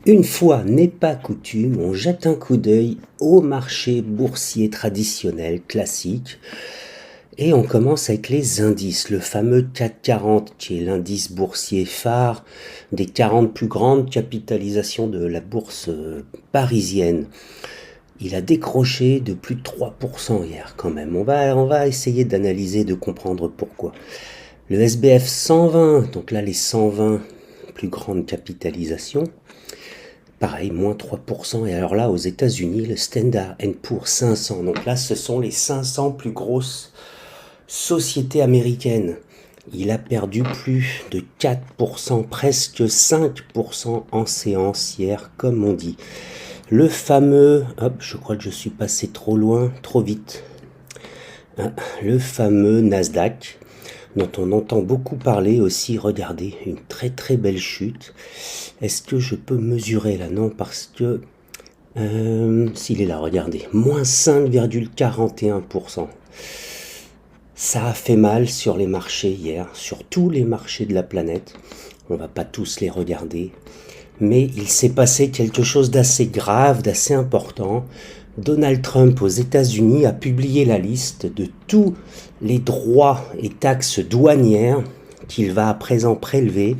Une fois n'est pas coutume, on jette un coup d'œil au marché boursier traditionnel classique et on commence avec les indices, le fameux CAC 40 qui est l'indice boursier phare des 40 plus grandes capitalisations de la bourse parisienne. Il a décroché de plus de 3% hier quand même. On va essayer d'analyser, de comprendre pourquoi. Le SBF 120, donc là les 120 plus grandes capitalisations, pareil, moins 3%. Et alors là, aux États-Unis, le Standard Poor's 500. Donc là, ce sont les 500 plus grosses sociétés américaines. Il a perdu plus de 4%, presque 5% en séance hier, comme on dit. Le fameux, hop, je crois que je suis passé trop loin, trop vite. Le fameux Nasdaq, dont on entend beaucoup parler aussi, regardez, une très très belle chute. Est-ce que je peux mesurer là? Non, parce que, s'il est là, regardez, moins 5,41%. Ça a fait mal sur les marchés hier, sur tous les marchés de la planète. On va pas tous les regarder. Mais il s'est passé quelque chose d'assez grave, d'assez important. Donald Trump aux États-Unis a publié la liste de tous les droits et taxes douanières qu'il va à présent prélever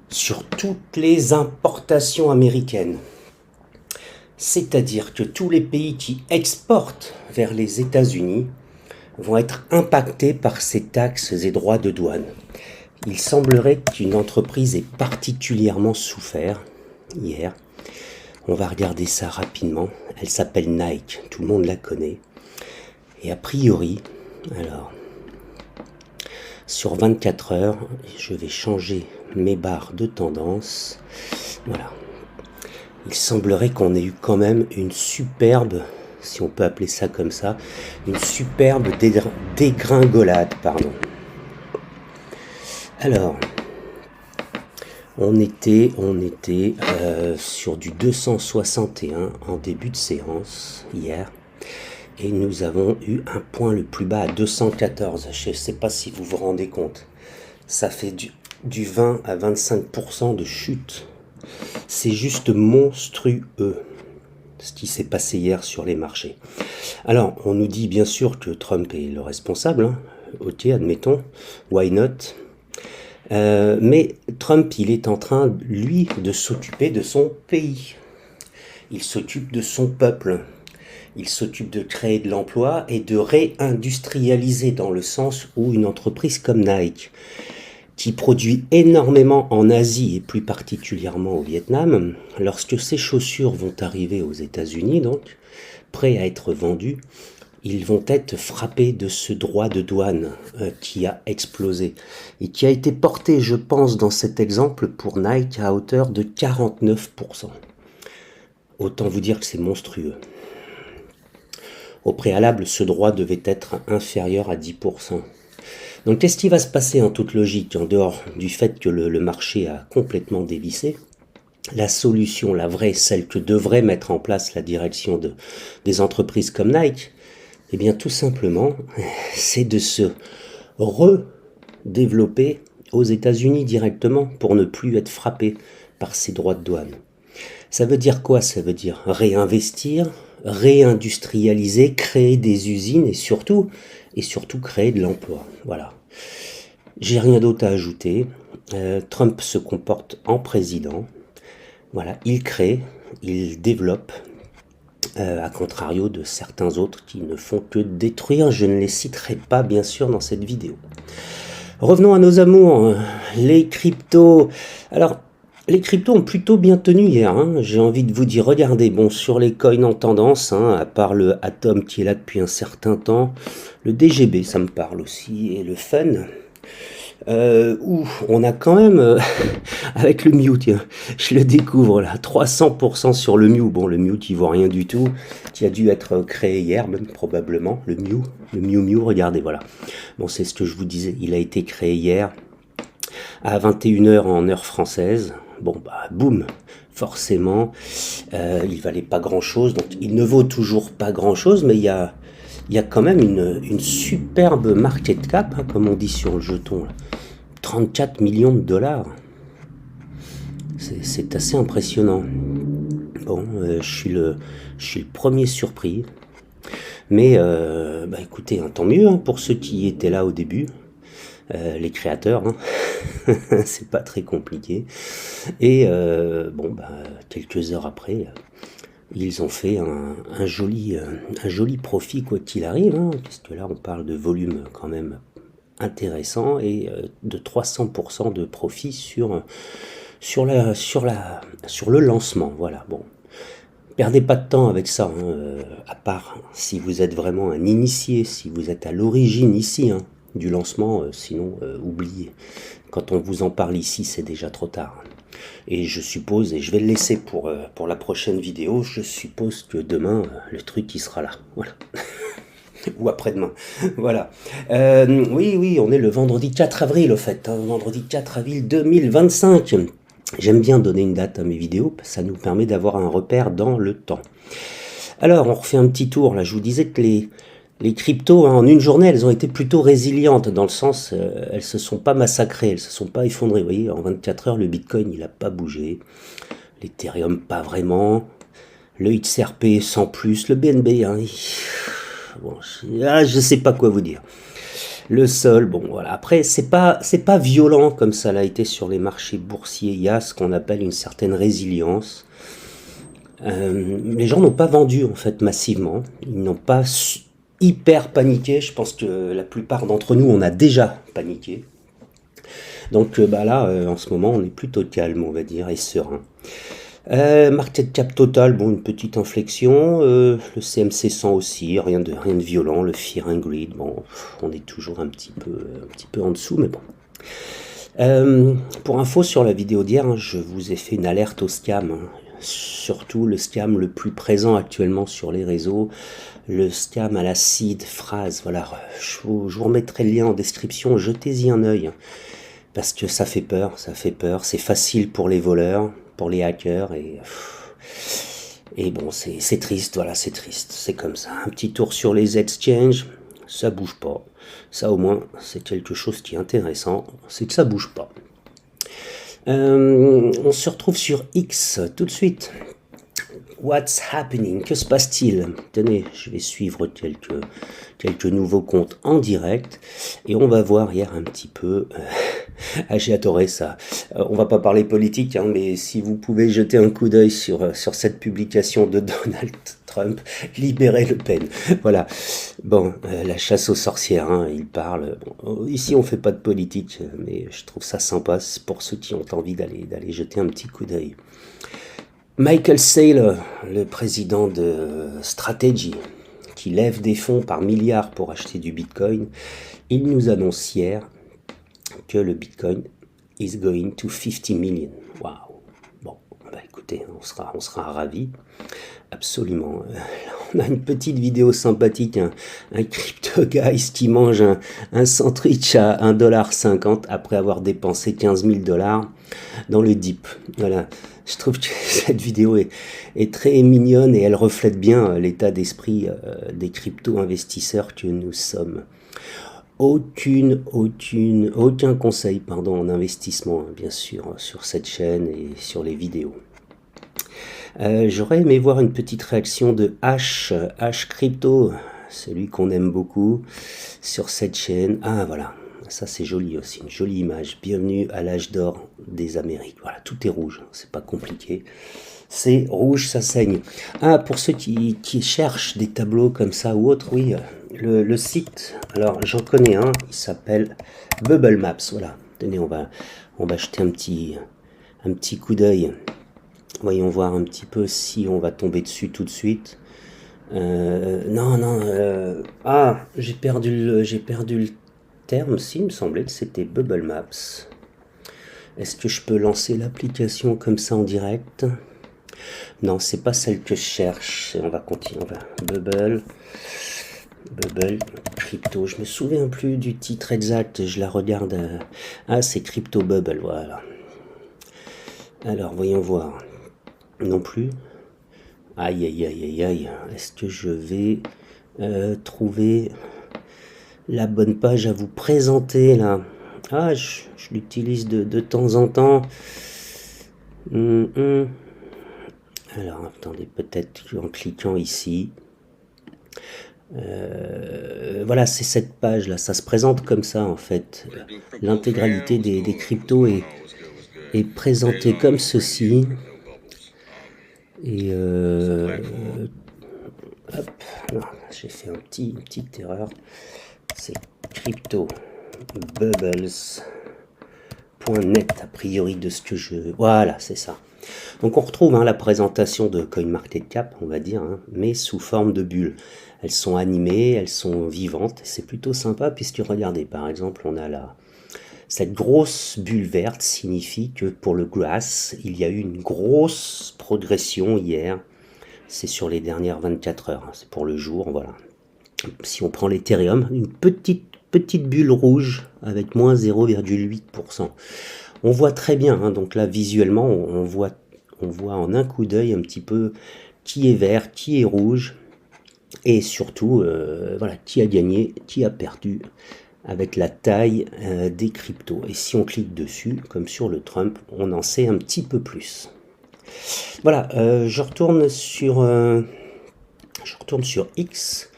sur toutes les importations américaines. C'est-à-dire que tous les pays qui exportent vers les États-Unis vont être impactés par ces taxes et droits de douane. Il semblerait qu'une entreprise ait particulièrement souffert hier. On va regarder ça rapidement. Elle s'appelle Nike, tout le monde la connaît. Et a priori, alors, sur 24 heures, je vais changer mes barres de tendance. Voilà. Il semblerait qu'on ait eu quand même une superbe, si on peut appeler ça comme ça, une superbe dégringolade, pardon. Alors, on était sur du 261 en début de séance hier. Et nous avons eu un point le plus bas à 214. Je ne sais pas si vous vous rendez compte. Ça fait du 20 à 25% de chute. C'est juste monstrueux ce qui s'est passé hier sur les marchés. Alors, on nous dit bien sûr que Trump est le responsable. Ok, admettons. Why not? Mais Trump, il est en train, lui, de s'occuper de son pays. Il s'occupe de son peuple. Il s'occupe de créer de l'emploi et de réindustrialiser dans le sens où une entreprise comme Nike, qui produit énormément en Asie et plus particulièrement au Vietnam, lorsque ces chaussures vont arriver aux États-Unis, donc, prêts à être vendues, ils vont être frappés de ce droit de douane qui a explosé et qui a été porté, je pense, dans cet exemple pour Nike à hauteur de 49%. Autant vous dire que c'est monstrueux. Au préalable, ce droit devait être inférieur à 10%. Donc qu'est-ce qui va se passer en toute logique, en dehors du fait que le marché a complètement dévissé? La solution, la vraie, celle que devrait mettre en place la direction des entreprises comme Nike, eh bien tout simplement, c'est de se redévelopper aux États-Unis directement pour ne plus être frappé par ces droits de douane. Ça veut dire quoi? Ça veut dire réinvestir, réindustrialiser, créer des usines et surtout créer de l'emploi. Voilà. J'ai rien d'autre à ajouter. Trump se comporte en président. Voilà, il crée, il développe, à contrario de certains autres qui ne font que détruire. Je ne les citerai pas, bien sûr, dans cette vidéo. Revenons à nos amours, les cryptos. Alors, les cryptos ont plutôt bien tenu hier, j'ai envie de vous dire, regardez, bon, sur les coins en tendance, à part le Atom qui est là depuis un certain temps, le DGB, ça me parle aussi, et le Fun, où on a quand même, avec le Mew, tiens, je le découvre là, 300% sur le Mew, bon, le Mew qui vaut rien du tout, qui a dû être créé hier, même probablement, le Mew, regardez, voilà. Bon, c'est ce que je vous disais, il a été créé hier, à 21h en heure française. Bon, bah, boum, forcément, il valait pas grand-chose, donc il ne vaut toujours pas grand-chose, mais il y a quand même une superbe market cap, comme on dit sur le jeton, là. 34 millions de dollars. C'est assez impressionnant. Bon, je suis le premier surpris. Mais bah écoutez, hein, tant mieux hein, pour ceux qui étaient là au début, les créateurs, hein. C'est pas très compliqué. Et bon, bah, quelques heures après, ils ont fait un joli profit quoi qu'il arrive, hein, puisque là on parle de volume quand même intéressant et de 300% de profit sur le lancement. Voilà, bon. Perdez pas de temps avec ça, hein, à part si vous êtes vraiment un initié, si vous êtes à l'origine ici hein, du lancement, sinon oubliez. Quand on vous en parle ici, c'est déjà trop tard. Et je suppose, et je vais le laisser pour la prochaine vidéo, je suppose que demain, le truc il sera là. Voilà. Ou après-demain. Voilà. Oui, oui, on est le vendredi 4 avril au fait, hein, vendredi 4 avril 2025. J'aime bien donner une date à mes vidéos, ça nous permet d'avoir un repère dans le temps. Alors, on refait un petit tour. Là, je vous disais que les cryptos, hein, en une journée, elles ont été plutôt résilientes, dans le sens, elles se sont pas massacrées, elles se sont pas effondrées. Vous voyez, en 24 heures, le Bitcoin, il a pas bougé. L'Ethereum, pas vraiment. Le XRP, sans plus. Le BNB, hein, bon, je sais pas quoi vous dire. Le sol, bon voilà. Après, c'est pas violent comme ça l'a été sur les marchés boursiers. Il y a ce qu'on appelle une certaine résilience. Les gens n'ont pas vendu en fait massivement. Ils n'ont pas hyper paniqué. Je pense que la plupart d'entre nous, on a déjà paniqué. Donc bah là, en ce moment, on est plutôt calme, on va dire, et serein. Market cap total, bon, une petite inflexion. Le CMC 100 aussi, rien de violent. Le Fear and Greed, bon, on est toujours un petit peu en dessous, mais bon. Pour info sur la vidéo d'hier, hein, je vous ai fait une alerte au scam. Hein. Surtout le scam le plus présent actuellement sur les réseaux, le scam à la seed phrase. Voilà, je vous remettrai le lien en description, jetez-y un œil. Parce que ça fait peur, c'est facile pour les voleurs, pour les hackers, et bon, c'est triste, voilà, c'est triste, c'est comme ça. Un petit tour sur les exchanges, ça bouge pas. Ça au moins, c'est quelque chose qui est intéressant, c'est que ça bouge pas. On se retrouve sur X tout de suite. What's happening? Que se passe-t-il? Tenez, je vais suivre quelques nouveaux comptes en direct et on va voir hier un petit peu. Ah, j'ai adoré ça. On va pas parler politique, hein, mais si vous pouvez jeter un coup d'œil sur cette publication de Donald Trump, libérez Le Pen. Voilà. Bon, la chasse aux sorcières, hein, il parle. Bon, ici, on fait pas de politique, mais je trouve ça sympa pour ceux qui ont envie d'aller jeter un petit coup d'œil. Michael Saylor, le président de Strategy, qui lève des fonds par milliards pour acheter du Bitcoin, il nous annonce hier que le Bitcoin is going to 50 million. Waouh. Bon, bah écoutez, on sera ravis. Absolument. On a une petite vidéo sympathique, un crypto guys qui mange un sandwich à 1,50 $ après avoir dépensé 15 000 $ dans le dip. Voilà. Je trouve que cette vidéo est très mignonne et elle reflète bien l'état d'esprit des crypto-investisseurs que nous sommes. Aucun conseil en investissement, bien sûr, sur cette chaîne et sur les vidéos. J'aurais aimé voir une petite réaction de H Crypto, celui qu'on aime beaucoup, sur cette chaîne. Ah voilà, ça c'est joli aussi, une jolie image. Bienvenue à l'âge d'or des Amériques. Voilà, tout est rouge, c'est pas compliqué. C'est rouge, ça saigne. Ah, pour ceux qui cherchent des tableaux comme ça ou autre, oui, le site, alors j'en connais un, il s'appelle Bubble Maps. Voilà, tenez, on va jeter un petit coup d'œil. Voyons voir un petit peu si on va tomber dessus tout de suite. Ah, j'ai perdu le terme. Si, il me semblait que c'était Bubble Maps. Est-ce que je peux lancer l'application comme ça en direct? Non, c'est pas celle que je cherche. On va continuer. Bubble Crypto. Je me souviens plus du titre exact. Je la regarde. Ah, c'est Crypto Bubble. Voilà. Alors, voyons voir. Non plus. Aïe, aïe, aïe, aïe, aïe. Est-ce que je vais trouver la bonne page à vous présenter là? Ah, je l'utilise de temps en temps. Hum, hum. Alors, attendez, peut-être en cliquant ici. Voilà, c'est cette page-là. Ça se présente comme ça, en fait. L'intégralité des cryptos est présentée comme ceci. Et hop, non, j'ai fait une petite erreur. C'est cryptobubbles.net a priori de ce que je... Voilà, c'est ça. Donc on retrouve la présentation de CoinMarketCap, on va dire, mais sous forme de bulles. Elles sont animées, elles sont vivantes, c'est plutôt sympa puisque regardez, par exemple, on a là, cette grosse bulle verte signifie que pour le Grass, il y a eu une grosse progression hier. C'est sur les dernières 24 heures, c'est pour le jour, voilà. Si on prend l'Ethereum, une petite bulle rouge avec moins 0,8%. On voit très bien, donc là visuellement, on voit en un coup d'œil un petit peu qui est vert, qui est rouge, et surtout, voilà, qui a gagné, qui a perdu, avec la taille des cryptos. Et si on clique dessus, comme sur le Trump, on en sait un petit peu plus. Voilà, je retourne sur X.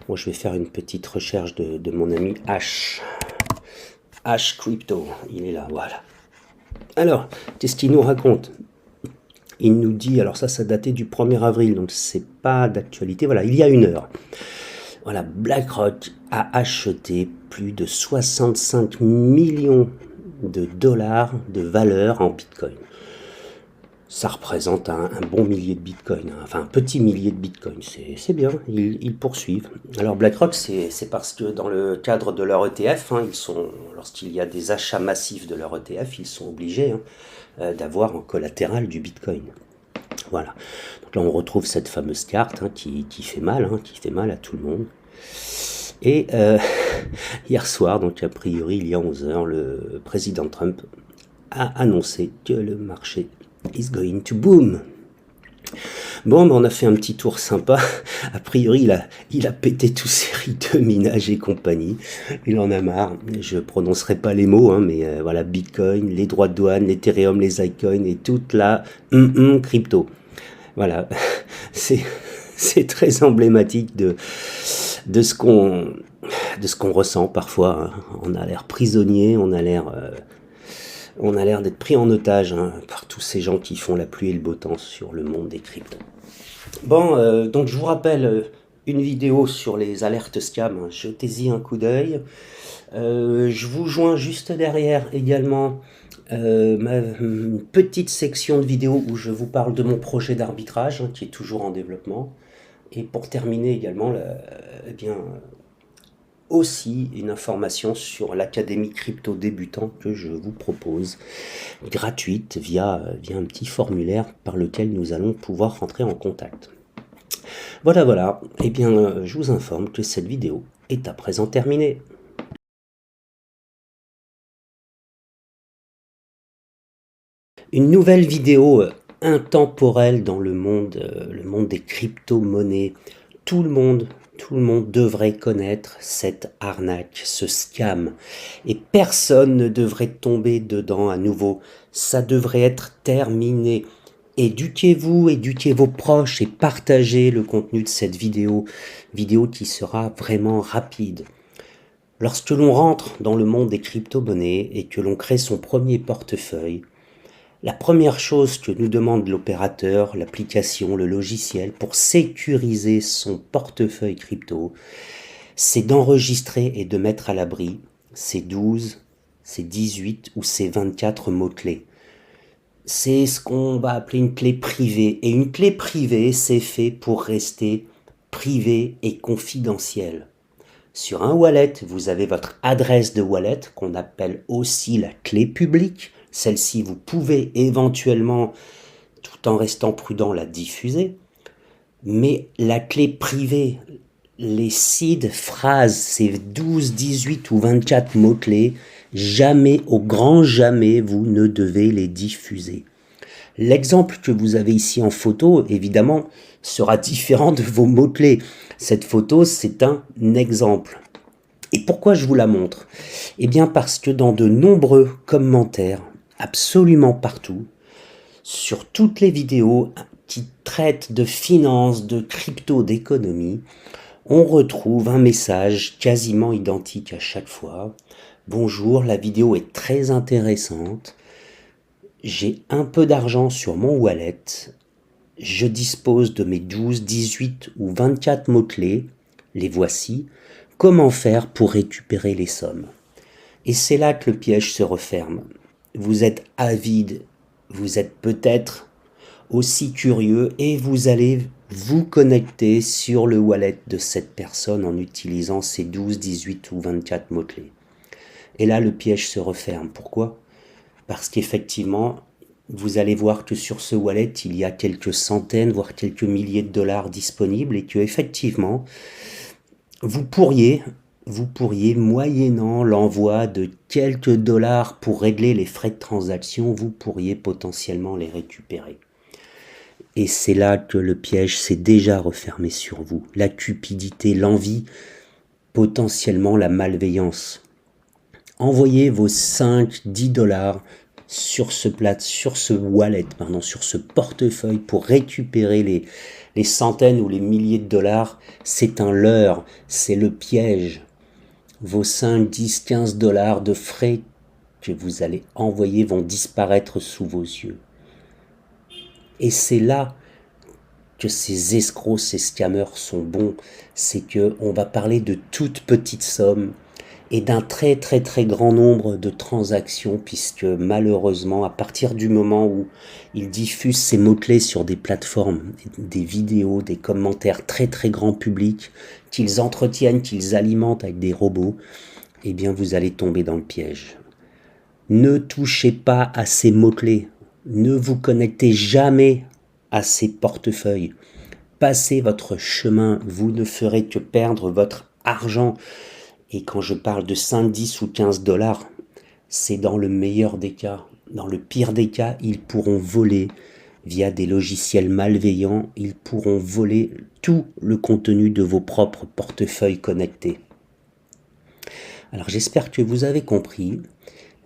Moi, je vais faire une petite recherche de mon ami H Crypto. Il est là, voilà. Alors, qu'est-ce qu'il nous raconte? Il nous dit, alors ça datait du 1er avril, donc c'est pas d'actualité. Voilà, il y a une heure. Voilà, BlackRock a acheté plus de 65 millions de dollars de valeur en Bitcoin. Ça représente un bon millier de Bitcoin, enfin un petit millier de Bitcoin, c'est bien, ils poursuivent. Alors BlackRock, c'est parce que dans le cadre de leur ETF, lorsqu'il y a des achats massifs de leur ETF, ils sont obligés d'avoir en collatéral du Bitcoin. Voilà. Donc là, on retrouve cette fameuse carte qui fait mal à tout le monde. Et hier soir, donc a priori il y a 11 heures, le président Trump a annoncé que le marché is going to boom. Bon, on a fait un petit tour sympa. A priori, il a pété tous ses rites de minage et compagnie. Il en a marre. Je prononcerai pas les mots, mais voilà, Bitcoin, les droits de douane, l'Ethereum, les iCoins et toute la crypto. Voilà, c'est très emblématique de ce qu'on ressent parfois. On a l'air prisonnier, on a l'air d'être pris en otage par tous ces gens qui font la pluie et le beau temps sur le monde des cryptos. Bon, donc je vous rappelle une vidéo sur les alertes scam, jetez-y un coup d'œil. Je vous joins juste derrière également ma petite section de vidéo où je vous parle de mon projet d'arbitrage qui est toujours en développement. Et pour terminer également, aussi une information sur l'académie crypto débutant que je vous propose, gratuite, via un petit formulaire par lequel nous allons pouvoir rentrer en contact. Voilà, et bien je vous informe que cette vidéo est à présent terminée. Une nouvelle vidéo intemporelle dans le monde des crypto-monnaies. Tout le monde devrait connaître cette arnaque, ce scam. Et personne ne devrait tomber dedans à nouveau. Ça devrait être terminé. Éduquez-vous, éduquez vos proches et partagez le contenu de cette vidéo qui sera vraiment rapide. Lorsque l'on rentre dans le monde des crypto-monnaies et que l'on crée son premier portefeuille, la première chose que nous demande l'opérateur, l'application, le logiciel pour sécuriser son portefeuille crypto, c'est d'enregistrer et de mettre à l'abri ces 12, ces 18 ou ces 24 mots-clés. C'est ce qu'on va appeler une clé privée. Et une clé privée, c'est fait pour rester privé et confidentiel. Sur un wallet, vous avez votre adresse de wallet, qu'on appelle aussi la clé publique. Celle-ci, vous pouvez éventuellement, tout en restant prudent, la diffuser. Mais la clé privée, les seed phrases, ces 12, 18 ou 24 mots-clés, jamais, au grand jamais, vous ne devez les diffuser. L'exemple que vous avez ici en photo, évidemment, sera différent de vos mots-clés. Cette photo, c'est un exemple. Et pourquoi je vous la montre? Eh bien parce que dans de nombreux commentaires, absolument partout, sur toutes les vidéos qui traitent de finance, de crypto, d'économie, on retrouve un message quasiment identique à chaque fois. Bonjour, la vidéo est très intéressante. J'ai un peu d'argent sur mon wallet. Je dispose de mes 12, 18 ou 24 mots-clés. Les voici. Comment faire pour récupérer les sommes? Et c'est là que le piège se referme. Vous êtes avide, vous êtes peut-être aussi curieux et vous allez vous connecter sur le wallet de cette personne en utilisant ces 12, 18 ou 24 mots-clés. Et là, le piège se referme. Pourquoi? Parce qu'effectivement, vous allez voir que sur ce wallet, il y a quelques centaines, voire quelques milliers de dollars disponibles et que effectivement, vous pourriez, moyennant l'envoi de quelques dollars pour régler les frais de transaction, vous pourriez potentiellement les récupérer. Et c'est là que le piège s'est déjà refermé sur vous. La cupidité, l'envie, potentiellement la malveillance. Envoyez vos 5, 10 dollars sur ce wallet, sur ce portefeuille pour récupérer les centaines ou les milliers de dollars. C'est un leurre, c'est le piège. Vos 5, 10, 15 dollars de frais que vous allez envoyer vont disparaître sous vos yeux. Et c'est là que ces escrocs, ces scammers sont bons. C'est que on va parler de toutes petites sommes et d'un très très très grand nombre de transactions, puisque malheureusement, à partir du moment où ils diffusent ces mots-clés sur des plateformes, des vidéos, des commentaires très très grand public, qu'ils entretiennent, qu'ils alimentent avec des robots, eh bien vous allez tomber dans le piège. Ne touchez pas à ces mots-clés. Ne vous connectez jamais à ces portefeuilles. Passez votre chemin, vous ne ferez que perdre votre argent. Et quand je parle de 5, 10 ou 15 dollars, c'est dans le meilleur des cas. Dans le pire des cas, ils pourront voler via des logiciels malveillants, ils pourront voler tout le contenu de vos propres portefeuilles connectés. Alors j'espère que vous avez compris.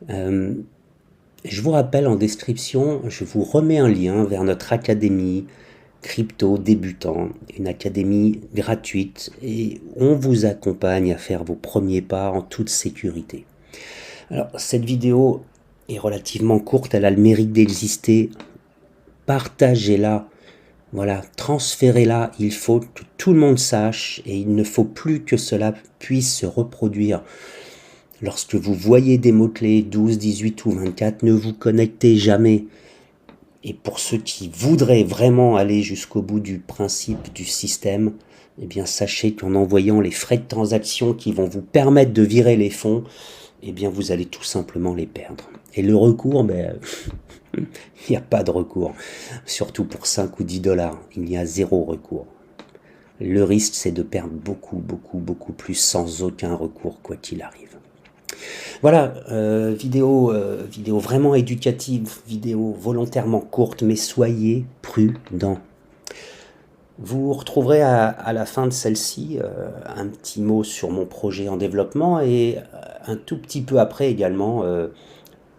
Je vous rappelle en description, je vous remets un lien vers notre académie crypto débutant, une académie gratuite et on vous accompagne à faire vos premiers pas en toute sécurité. Alors cette vidéo est relativement courte, elle a le mérite d'exister. Partagez-la, voilà, transférez-la, il faut que tout le monde sache et il ne faut plus que cela puisse se reproduire. Lorsque vous voyez des mots-clés 12, 18 ou 24, ne vous connectez jamais. Et pour ceux qui voudraient vraiment aller jusqu'au bout du principe du système, eh bien sachez qu'en envoyant les frais de transaction qui vont vous permettre de virer les fonds, eh bien vous allez tout simplement les perdre. Et le recours, il n'y a pas de recours. Surtout pour 5 ou 10 dollars, il y a zéro recours. Le risque, c'est de perdre beaucoup, beaucoup, beaucoup plus sans aucun recours, quoi qu'il arrive. Voilà, vidéo vraiment éducative, vidéo volontairement courte, mais soyez prudents. Vous retrouverez à la fin de celle-ci un petit mot sur mon projet en développement et un tout petit peu après également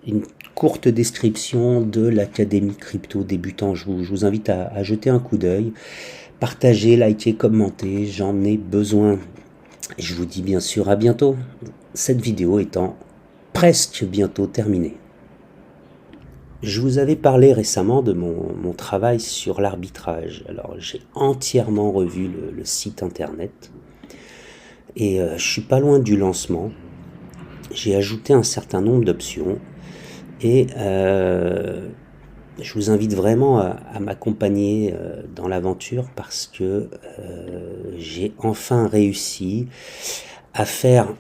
une courte description de l'Académie Crypto Débutant. Je vous invite à jeter un coup d'œil, partagez, likez, commentez, j'en ai besoin. Et je vous dis bien sûr à bientôt, cette vidéo étant presque bientôt terminée. Je vous avais parlé récemment de mon travail sur l'arbitrage. Alors j'ai entièrement revu le site internet et je suis pas loin du lancement. J'ai ajouté un certain nombre d'options et je vous invite vraiment à m'accompagner dans l'aventure parce que j'ai enfin réussi à faire,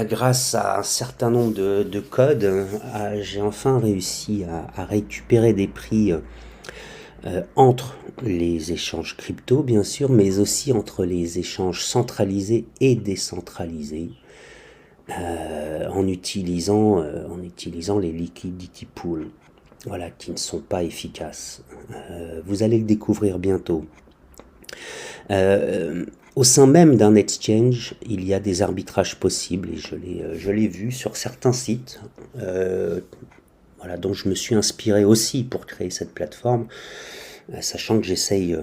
grâce à un certain nombre de codes, j'ai enfin réussi à récupérer des prix entre les échanges crypto bien sûr, mais aussi entre les échanges centralisés et décentralisés en utilisant les liquidity pools. Voilà, qui ne sont pas efficaces. Vous allez le découvrir bientôt. Au sein même d'un exchange, il y a des arbitrages possibles et je l'ai vu sur certains sites. voilà, dont je me suis inspiré aussi pour créer cette plateforme, sachant que j'essaye,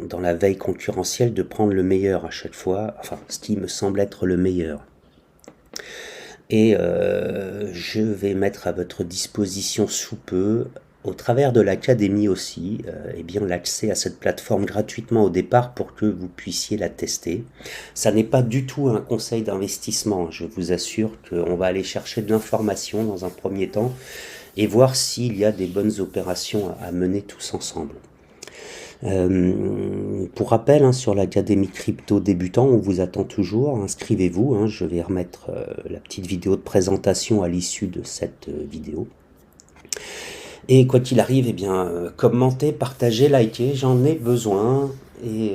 dans la veille concurrentielle, de prendre le meilleur à chaque fois, enfin, ce qui me semble être le meilleur. Et je vais mettre à votre disposition sous peu, au travers de l'académie aussi, eh bien l'accès à cette plateforme gratuitement au départ pour que vous puissiez la tester. Ça n'est pas du tout un conseil d'investissement, je vous assure qu'on va aller chercher de l'information dans un premier temps et voir s'il y a des bonnes opérations à mener tous ensemble. Pour rappel, sur l'Académie Crypto Débutant, on vous attend toujours, inscrivez-vous, je vais remettre la petite vidéo de présentation à l'issue de cette vidéo. Et quoi qu'il arrive, eh bien, commentez, partagez, likez, j'en ai besoin. Et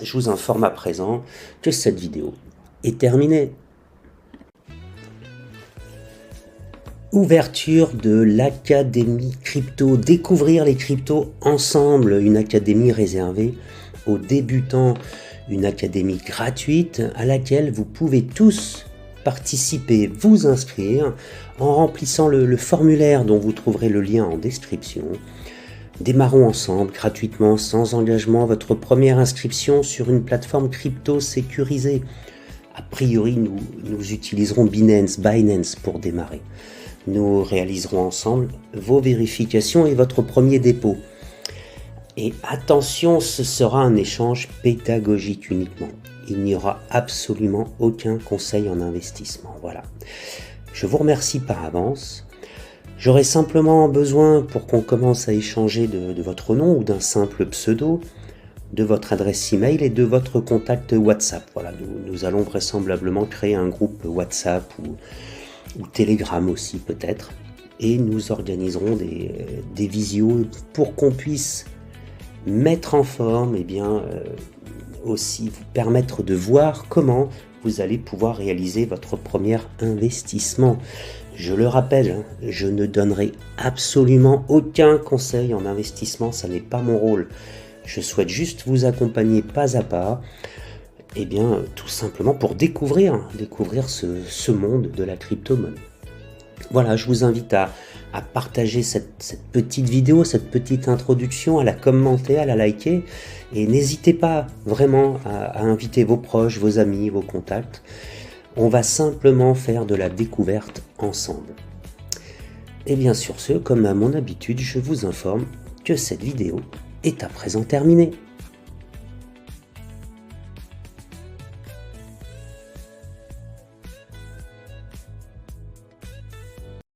je vous informe à présent que cette vidéo est terminée. Ouverture de l'Académie Crypto. Découvrir les cryptos ensemble. Une académie réservée aux débutants. Une académie gratuite à laquelle vous pouvez tous participer, vous inscrire en remplissant le formulaire dont vous trouverez le lien en description. Démarrons ensemble, gratuitement, sans engagement, votre première inscription sur une plateforme crypto sécurisée. A priori, nous utiliserons Binance pour démarrer. Nous réaliserons ensemble vos vérifications et votre premier dépôt. Et attention, ce sera un échange pédagogique uniquement. Il n'y aura absolument aucun conseil en investissement. Voilà. Je vous remercie par avance. J'aurai simplement besoin, pour qu'on commence à échanger, de votre nom ou d'un simple pseudo, de votre adresse email et de votre contact WhatsApp. Voilà, nous allons vraisemblablement créer un groupe WhatsApp ou Telegram aussi peut-être. Et nous organiserons des visios pour qu'on puisse mettre en forme, aussi vous permettre de voir comment vous allez pouvoir réaliser votre premier investissement. Je le rappelle, je ne donnerai absolument aucun conseil en investissement, ça n'est pas mon rôle. Je souhaite juste vous accompagner pas à pas, tout simplement pour découvrir ce monde de la crypto-monnaie. Voilà, je vous invite à partager cette petite vidéo, cette petite introduction, à la commenter, à la liker. Et n'hésitez pas vraiment à inviter vos proches, vos amis, vos contacts. On va simplement faire de la découverte ensemble. Et bien sur ce, comme à mon habitude, je vous informe que cette vidéo est à présent terminée.